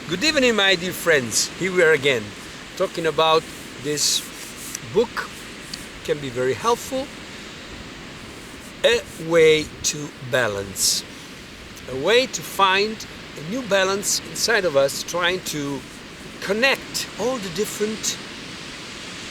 Good evening, my dear friends. Here we are again, talking about this book. Can be very helpful. A way to balance. A way to find a new balance inside of us, trying to connect all the different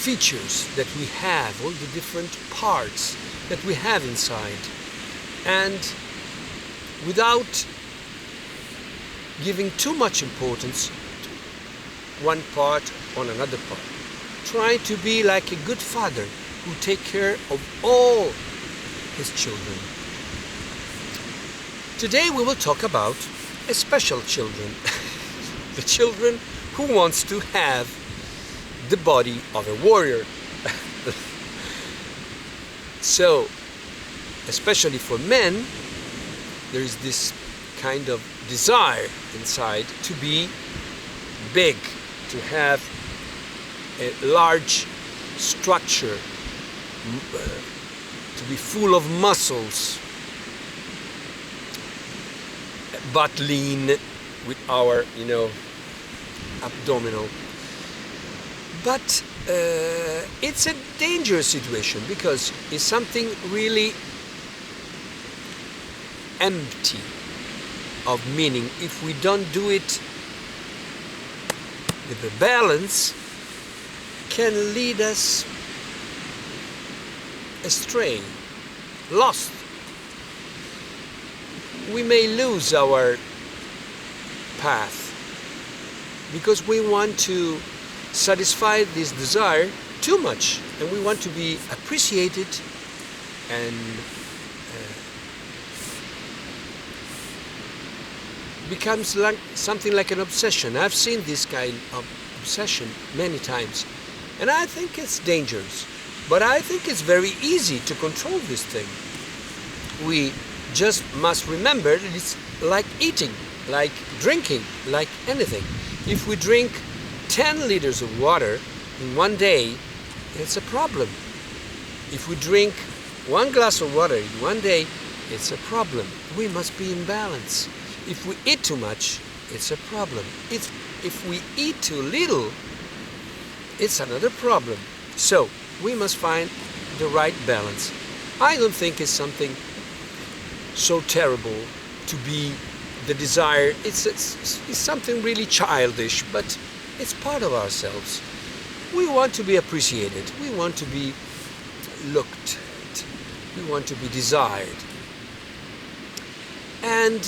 features that we have, all the different parts that we have inside. And without giving too much importance to one part on another part. Try to be like a good father who take care of all his children. Today we will talk about a special children. The children who wants to have the body of a warrior. So, especially for men, there is this kind of desire inside to be big, to have a large structure, to be full of muscles, but lean with our, abdominal. But it's a dangerous situation because it's something really empty of meaning. If we don't do it with a balance, can lead us astray, lost. We may lose our path because we want to satisfy this desire too much, and we want to be appreciated and becomes like something like an obsession. I've seen this kind of obsession many times, and I think it's dangerous. But I think it's very easy to control this thing. We just must remember that it's like eating, like drinking, like anything. If we drink 10 liters of water in one day, it's a problem. If we drink 1 glass of water in one day, it's a problem. We must be in balance. If we eat too much, it's a problem. If we eat too little, it's another problem. So, we must find the right balance. I don't think it's something so terrible to be the desire. It's something really childish, but it's part of ourselves. We want to be appreciated. We want to be looked at. We want to be desired. And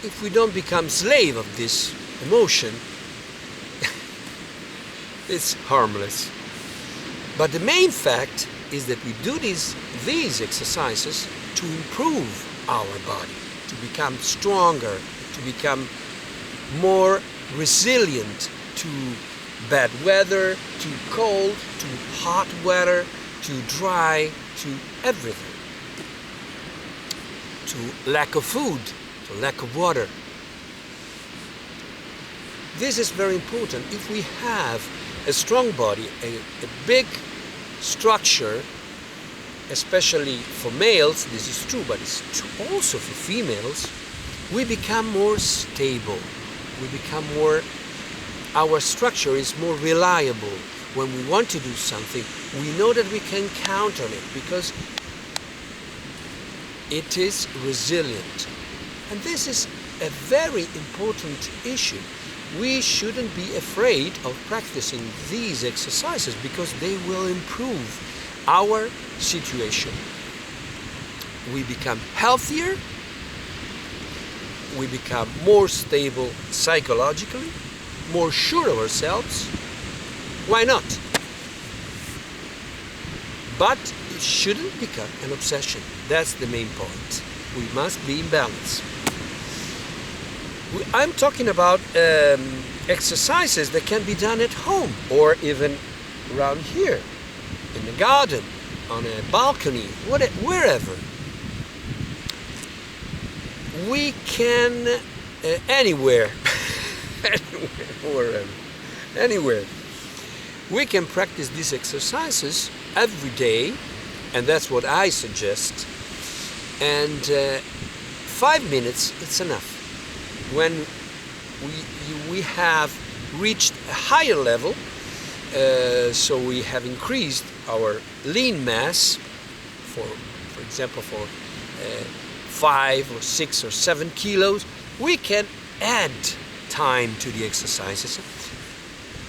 if we don't become slave of this emotion, it's harmless. But the main fact is that we do these exercises to improve our body, to become stronger, to become more resilient to bad weather, to cold, to hot weather, to dry, to everything, to lack of food, to lack of water. This is very important. If we have a strong body, a big structure, especially for males, this is true, but it's true also for females, we become more stable. We become more, our structure is more reliable. When we want to do something, we know that we can count on it because it is resilient. And this is a very important issue. We shouldn't be afraid of practicing these exercises because they will improve our situation. We become healthier, we become more stable psychologically, more sure of ourselves. Why not? But it shouldn't become an obsession. That's the main point. We must be in balance. I'm talking about exercises that can be done at home or even around here, in the garden, on a balcony, wherever. We can, anywhere, anywhere. We can practice these exercises every day, and that's what I suggest. And 5 minutes, it's enough. when we have reached a higher level, so we have increased our lean mass, for example, for 5 or 6 or 7 kilos, we can add time to the exercises.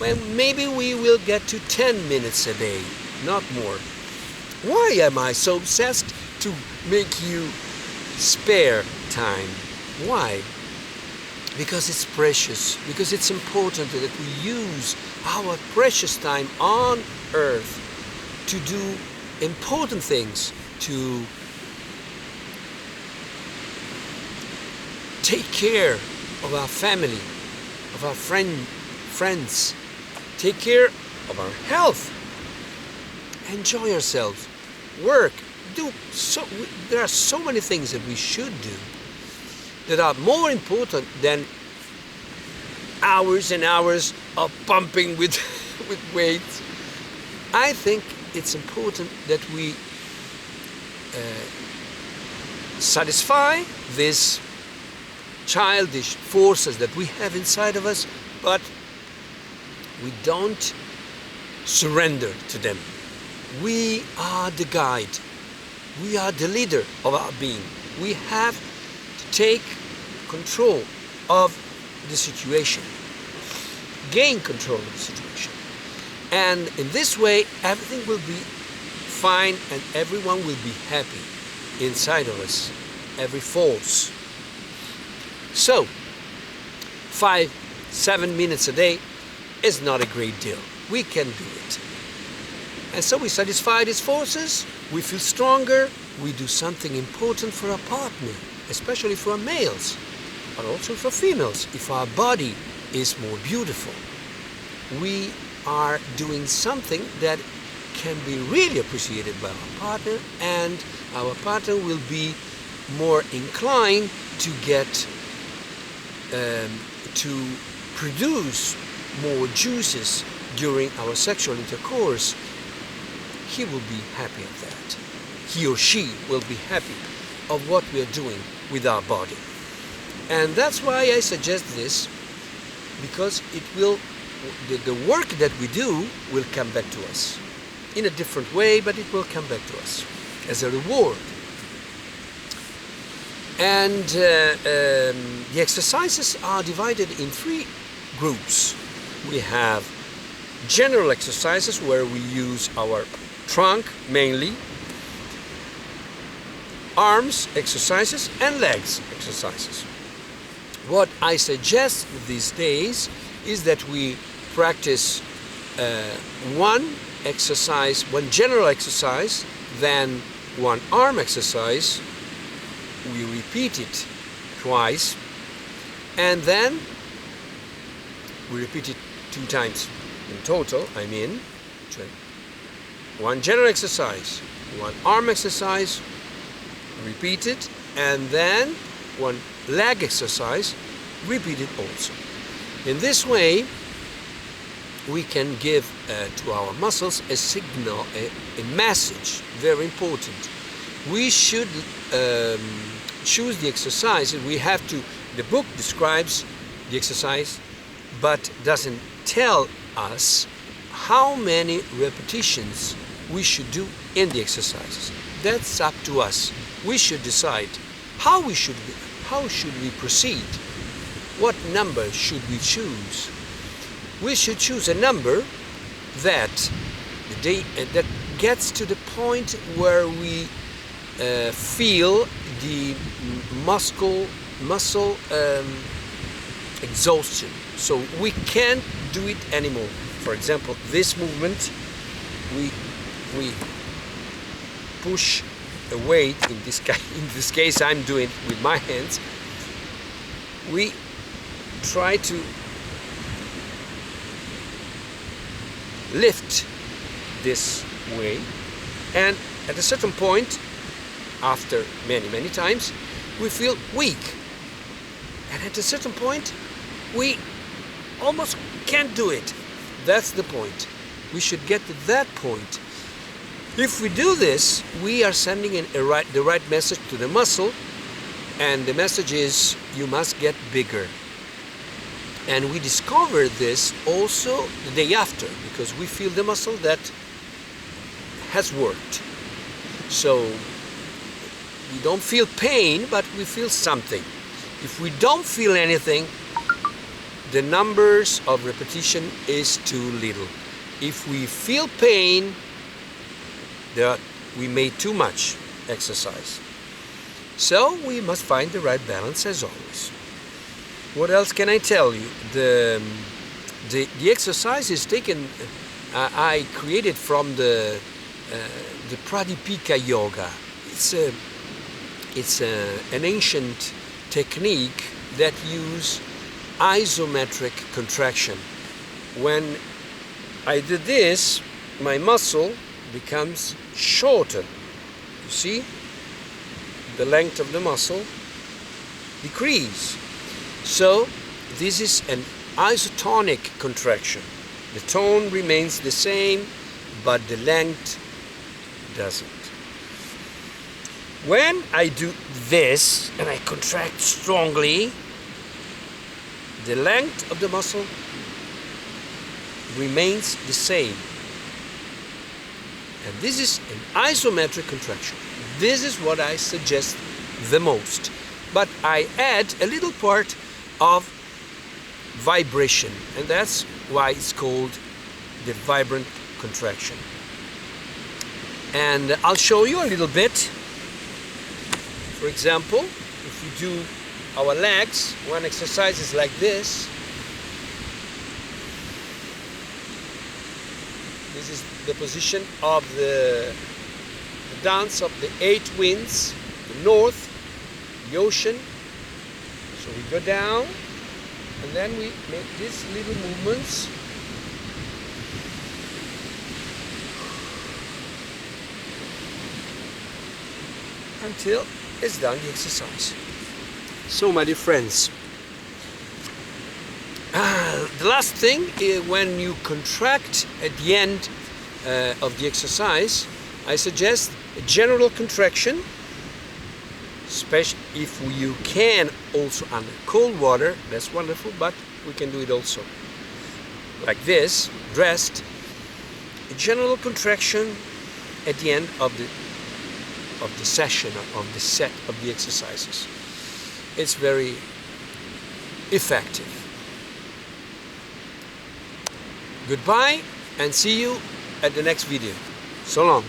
Well, maybe we will get to 10 minutes a day, not more. Why am I so obsessed to make you spare time? Why? Because it's precious, because it's important that we use our precious time on earth to do important things, to take care of our family, of our friends, take care of our health, enjoy ourselves, work, there are so many things that we should do that are more important than hours and hours of pumping with weights. I think it's important that we satisfy these childish forces that we have inside of us, but we don't surrender to them. We are the guide. We are the leader of our being. We have to take control of the situation, gain control of the situation. And in this way, everything will be fine and everyone will be happy inside of us, every force. So, 5-7 minutes a day is not a great deal. We can do it. And so we satisfy these forces, we feel stronger, we do something important for our partner, especially for our males, but also for females. If our body is more beautiful, we are doing something that can be really appreciated by our partner, and our partner will be more inclined to get to produce more juices during our sexual intercourse. He will be happy of that. He or she will be happy of what we are doing with our body. And that's why I suggest this, because it will, the work that we do will come back to us in a different way, but it will come back to us as a reward. And the exercises are divided in 3 groups. We have general exercises where we use our trunk mainly, arms exercises and legs exercises. What I suggest these days is that we practice one general exercise, then one arm exercise. We repeat it twice, and then we repeat it 2 times in total. I mean, one general exercise, one arm exercise, repeat it, and then one leg exercise, repeat it also. In this way, we can give to our muscles a signal, a message, very important. We should choose the exercise. We have to, the book describes the exercise, but doesn't tell us how many repetitions we should do in the exercises. That's up to us. We should decide how should we proceed? What number should we choose? We should choose a number that that gets to the point where we feel the muscle exhaustion, so we can't do it anymore. For example, this movement, we push a weight. In this case, I'm doing it with my hands. We try to lift this weight, and at a certain point, after many times, we feel weak, and at a certain point we almost can't do it. That's the point. We should get to that point. If we do this, we are sending the right message to the muscle And the message is you must get bigger. And we discovered this also the day after, because we feel the muscle that has worked. So we don't feel pain, but we feel something. If we don't feel anything, the numbers of repetition is too little. If we feel pain, we made too much exercise. So we must find the right balance as always. What else can I tell you? The exercise is taken, I created from the Pradipika yoga. It's an ancient technique that uses isometric contraction. When I did this, my muscle becomes shorter. You see? The length of the muscle decreases. So this is an isotonic contraction. The tone remains the same, but the length doesn't. When I do this and I contract strongly, the length of the muscle remains the same. And this is an isometric contraction. This is what I suggest the most. But I add a little part of vibration, and that's why it's called the vibrant contraction. And I'll show you a little bit. For example, if we do our legs, one exercise is like this. This is the position of the dance of the 8 winds, the north, the ocean. So we go down, and then we make these little movements. Until it's done the exercise. So my dear friends, the last thing is when you contract at the end of the exercise, I suggest a general contraction, especially if you can also under cold water, that's wonderful, but we can do it also like this, dressed. A general contraction at the end of the session, of the set of the exercises. It's very effective. Goodbye and see you at the next video. So long.